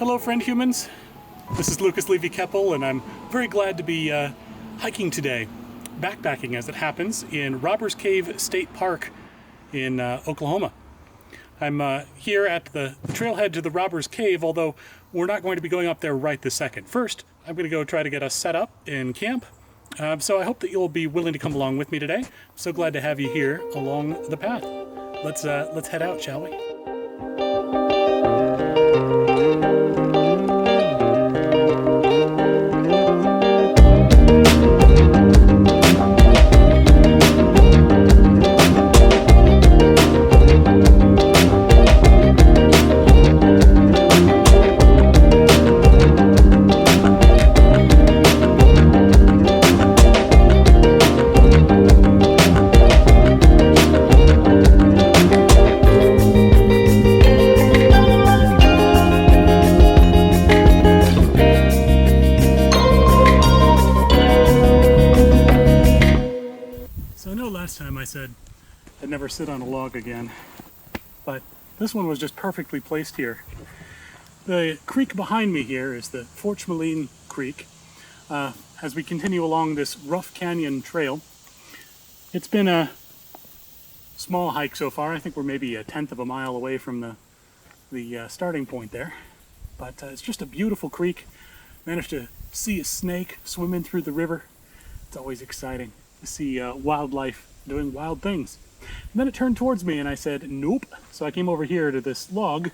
Hello friend humans, this is Lucas Levy Keppel and I'm very glad to be hiking today, backpacking as it happens, in Robbers Cave State Park in Oklahoma. I'm here at the trailhead to the Robbers Cave, although we're not going to be going up there right this second. First, I'm going to go try to get us set up in camp, so I hope that you'll be willing to come along with me today. I'm so glad to have you here along the path. Let's head out, shall we? Last time I said I'd never sit on a log again, but this one was just perfectly placed here. The creek behind me here is the Forchmaline Creek. As we continue along this rough canyon trail, it's been a small hike so far. I think we're maybe a tenth of a mile away from the starting point there, but it's just a beautiful creek. Managed to see a snake swimming through the river. It's always exciting to see wildlife doing wild things. And then it turned towards me and I said, nope. So I came over here to this log,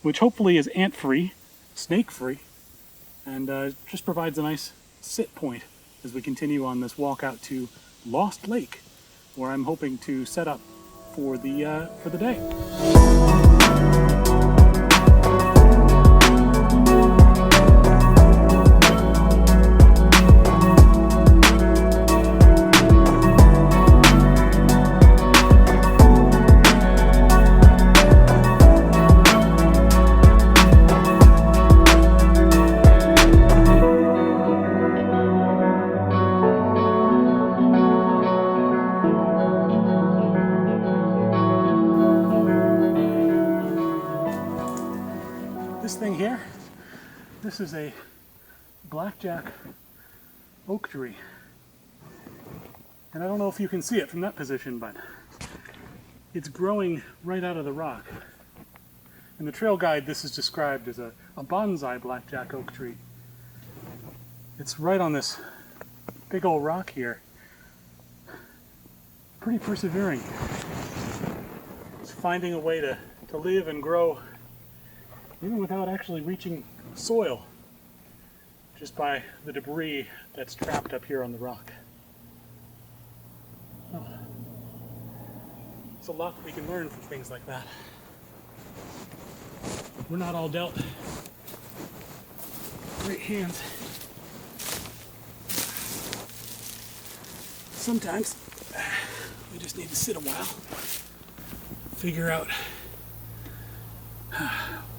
which hopefully is ant-free, snake-free, and just provides a nice sit point as we continue on this walk out to Lost Lake, where I'm hoping to set up for the day. This thing here, this is a blackjack oak tree. And I don't know if you can see it from that position, but it's growing right out of the rock. In the trail guide, this is described as a banzai blackjack oak tree. It's right on this big old rock here. Pretty persevering. It's finding a way to live and grow even without actually reaching soil, just by the debris that's trapped up here on the rock. Oh. There's a lot that we can learn from things like that. We're not all dealt great hands. Sometimes we just need to sit a while, figure out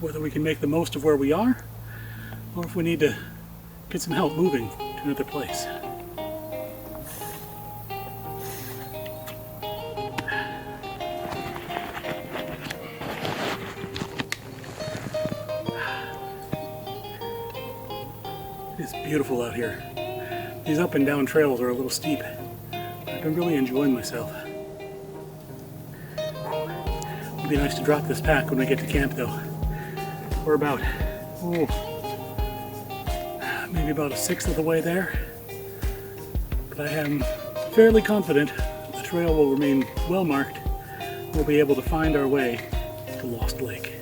whether we can make the most of where we are, or if we need to get some help moving to another place. It's beautiful out here. These up and down trails are a little steep. I've been really enjoying myself. It'd be nice to drop this pack when we get to camp though. We're about, maybe about a sixth of the way there. But I am fairly confident the trail will remain well marked. We'll be able to find our way to Lost Lake.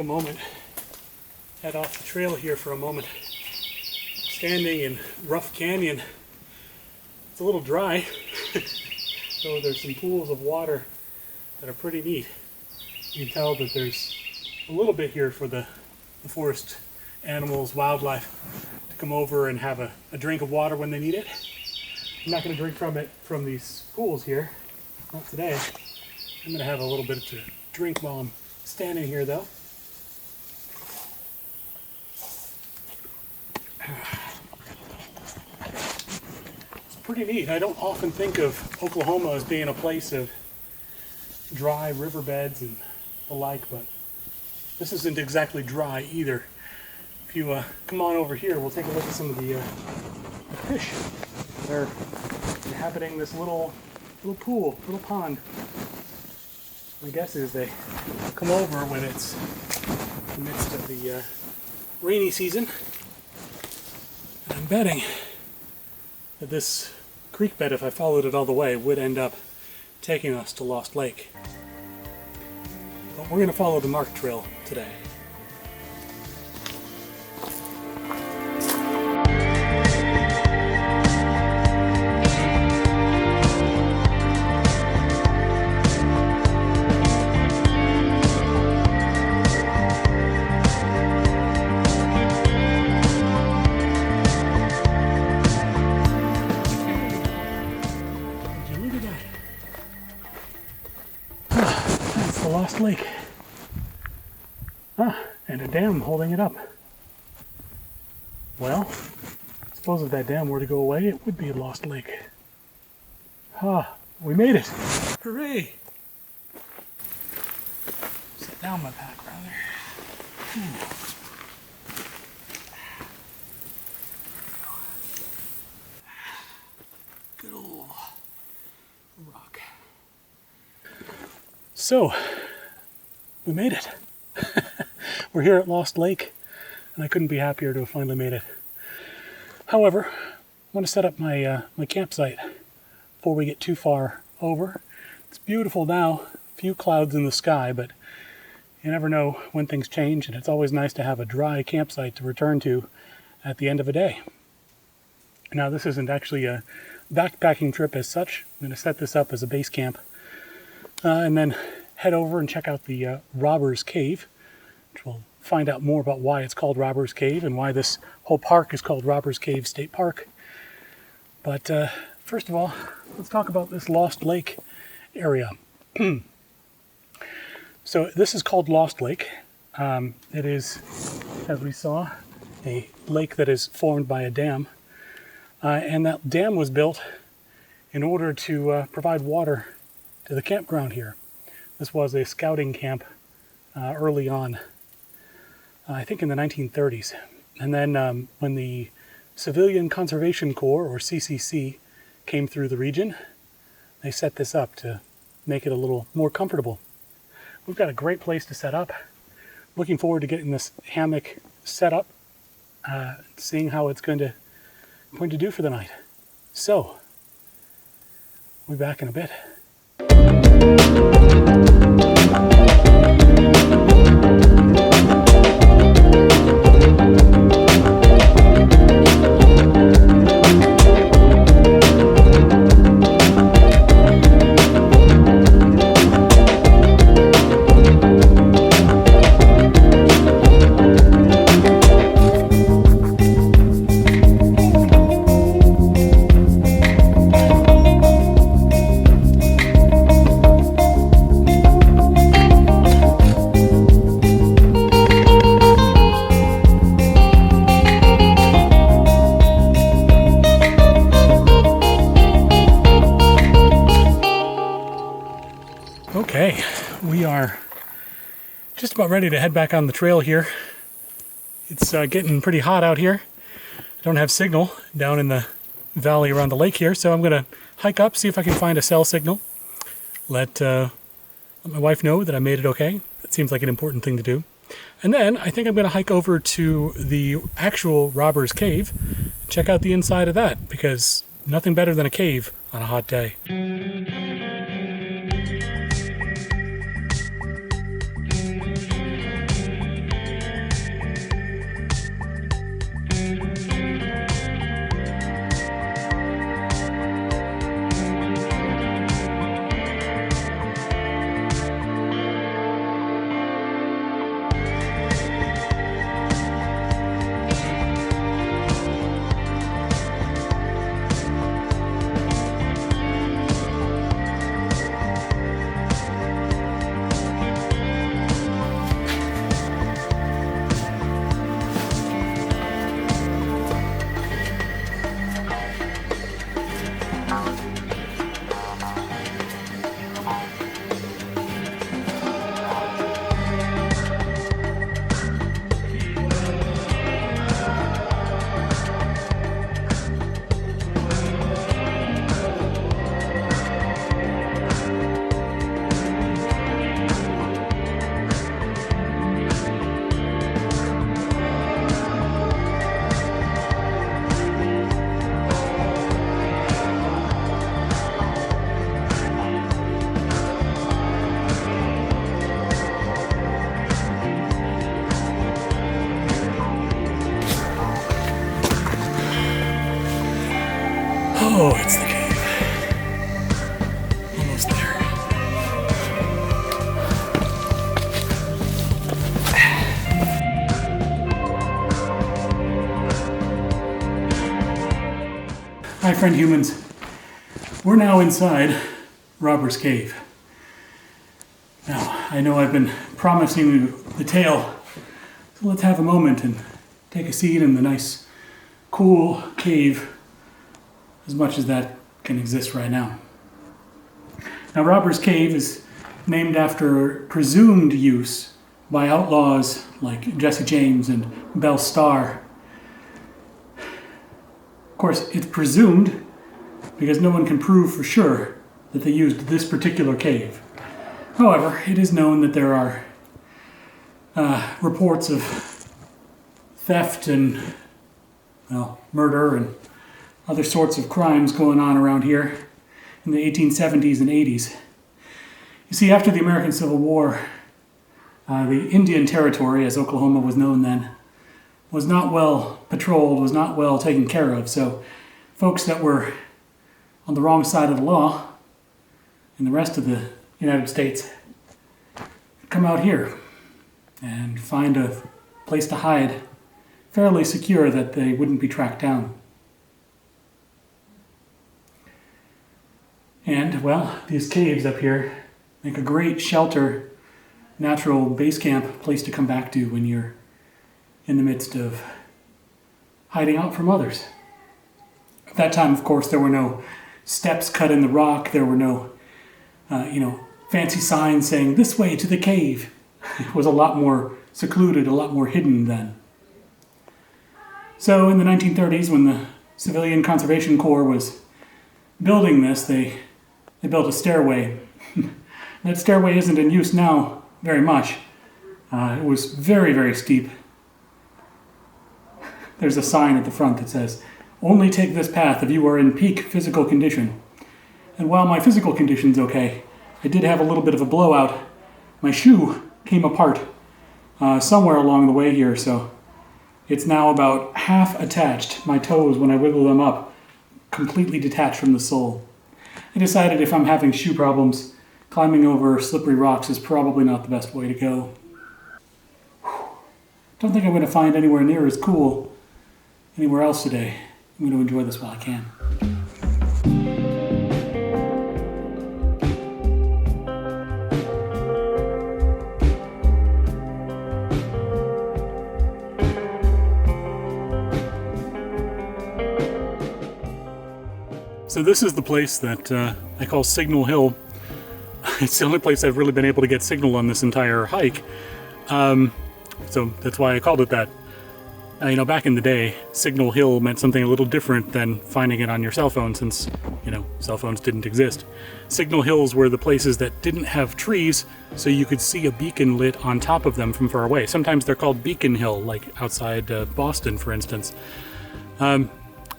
a moment, head off the trail here for a moment. Standing in rough canyon. It's a little dry, so there's some pools of water that are pretty neat. You can tell that there's a little bit here for the forest animals, wildlife to come over and have a drink of water when they need it. I'm not going to drink from these pools here, not today. I'm going to have a little bit to drink while I'm standing here though. It's pretty neat. I don't often think of Oklahoma as being a place of dry riverbeds and the like, but this isn't exactly dry either. If you come on over here, we'll take a look at some of the fish. They're inhabiting this little pool, little pond. My guess is they come over when it's in the midst of the rainy season. And I'm betting that this creek bed, if I followed it all the way, would end up taking us to Lost Lake. But we're going to follow the marked trail today. Lost Lake. And a dam holding it up. Well, I suppose if that dam were to go away, it would be a Lost Lake. We made it. Hooray! Set down my pack, rather. Good old rock. So, we made it. We're here at Lost Lake, and I couldn't be happier to have finally made it. However, I want to set up my campsite before we get too far over. It's beautiful now, a few clouds in the sky, but you never know when things change, and it's always nice to have a dry campsite to return to at the end of a day. Now, this isn't actually a backpacking trip as such. I'm going to set this up as a base camp, and then head over and check out the Robbers Cave, which we'll find out more about why it's called Robbers Cave and why this whole park is called Robbers Cave State Park. But first of all, let's talk about this Lost Lake area. So this is called Lost Lake. It is, as we saw, a lake that is formed by a dam. And that dam was built in order to provide water to the campground here. This was a scouting camp early on, I think in the 1930s. And then when the Civilian Conservation Corps, or CCC, came through the region, they set this up to make it a little more comfortable. We've got a great place to set up. Looking forward to getting this hammock set up, seeing how it's going to do for the night. So, we'll be back in a bit. Okay, we are just about ready to head back on the trail here. It's getting pretty hot out here. I don't have signal down in the valley around the lake here, so I'm going to hike up, see if I can find a cell signal. Let my wife know that I made it okay. That seems like an important thing to do. And then I think I'm going to hike over to the actual Robbers Cave, check out the inside of that, because nothing better than a cave on a hot day. Oh, it's the cave. Almost there. Hi, friend humans. We're now inside Robber's Cave. Now, I know I've been promising you the tale, so let's have a moment and take a seat in the nice, cool cave, as much as that can exist right now. Now, Robber's Cave is named after presumed use by outlaws like Jesse James and Belle Starr. Of course, it's presumed because no one can prove for sure that they used this particular cave. However, it is known that there are reports of theft and, well, murder and other sorts of crimes going on around here in the 1870s and 80s. You see, after the American Civil War, the Indian Territory, as Oklahoma was known then, was not well patrolled, was not well taken care of. So folks that were on the wrong side of the law in the rest of the United States come out here and find a place to hide, fairly secure that they wouldn't be tracked down. And, well, these caves up here make a great shelter, natural base camp place to come back to when you're in the midst of hiding out from others. At that time, of course, there were no steps cut in the rock. There were no, fancy signs saying, "This way to the cave." It was a lot more secluded, a lot more hidden then. So in the 1930s, when the Civilian Conservation Corps was building this, they built a stairway. That stairway isn't in use now very much. It was very, very steep. There's a sign at the front that says, "Only take this path if you are in peak physical condition." And while my physical condition's okay, I did have a little bit of a blowout. My shoe came apart somewhere along the way here, so it's now about half attached. My toes, when I wiggle them up, completely detached from the sole. I decided if I'm having shoe problems, climbing over slippery rocks is probably not the best way to go. Don't think I'm going to find anywhere near as cool anywhere else today. I'm going to enjoy this while I can. So this is the place that I call Signal Hill. It's the only place I've really been able to get signal on this entire hike. So that's why I called it that. Back in the day, Signal Hill meant something a little different than finding it on your cell phone, since, cell phones didn't exist. Signal Hills were the places that didn't have trees, so you could see a beacon lit on top of them from far away. Sometimes they're called Beacon Hill, like outside Boston, for instance.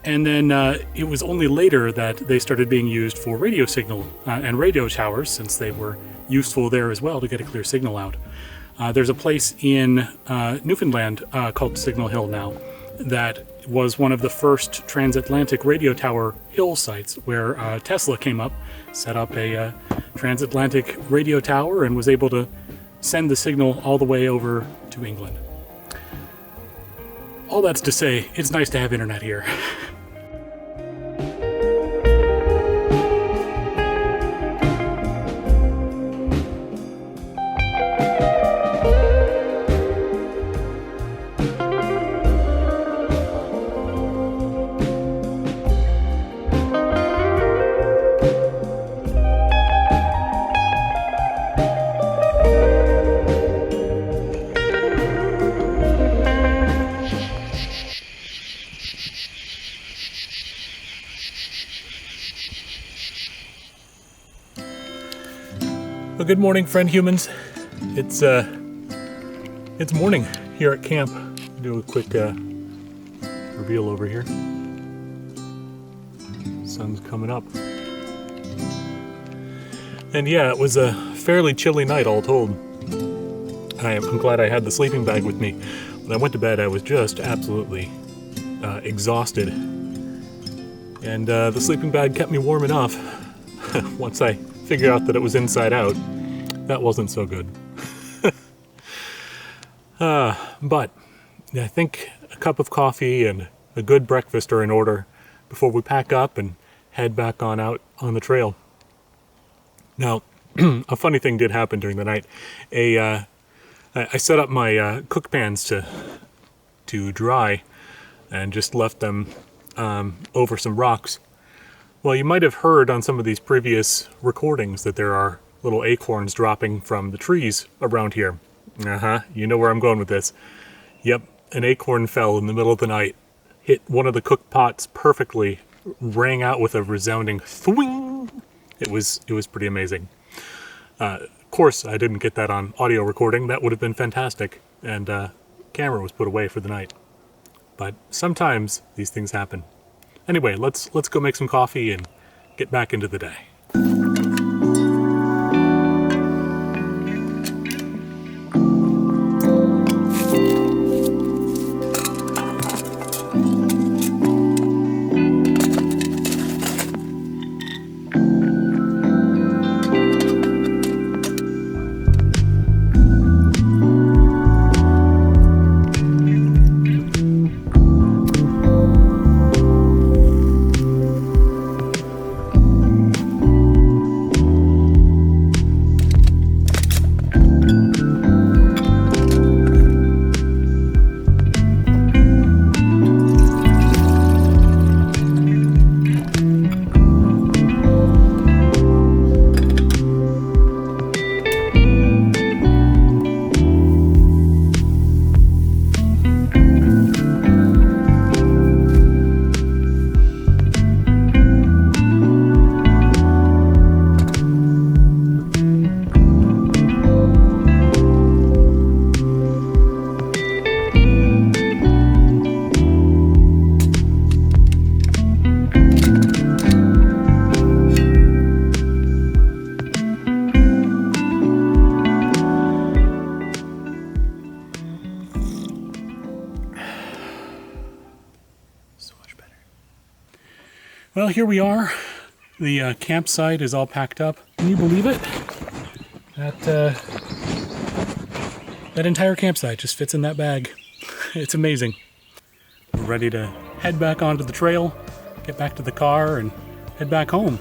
And then it was only later that they started being used for radio signal and radio towers, since they were useful there as well to get a clear signal out. There's a place in Newfoundland called Signal Hill now that was one of the first transatlantic radio tower hill sites, where Tesla came up, set up a transatlantic radio tower, and was able to send the signal all the way over to England. All that's to say, it's nice to have internet here. Well, good morning, friend humans. It's morning here at camp. Do a quick reveal over here. Sun's coming up. And yeah, it was a fairly chilly night all told. I'm glad I had the sleeping bag with me. When I went to bed, I was just absolutely exhausted. And the sleeping bag kept me warm enough. Once I figured out that it was inside out, that wasn't so good. But I think a cup of coffee and a good breakfast are in order before we pack up and head back on out on the trail. Now, a funny thing did happen during the night. I set up my cook pans to dry and just left them over some rocks. Well, you might have heard on some of these previous recordings that there are little acorns dropping from the trees around here. You know where I'm going with this. Yep, an acorn fell in the middle of the night, hit one of the cook pots perfectly, rang out with a resounding thwing. It was pretty amazing. Of course, I didn't get that on audio recording. That would have been fantastic. And camera was put away for the night. But sometimes these things happen. Anyway, let's go make some coffee and get back into the day. Well, here we are. The campsite is all packed up. Can you believe it? That entire campsite just fits in that bag. It's amazing. We're ready to head back onto the trail, get back to the car, and head back home.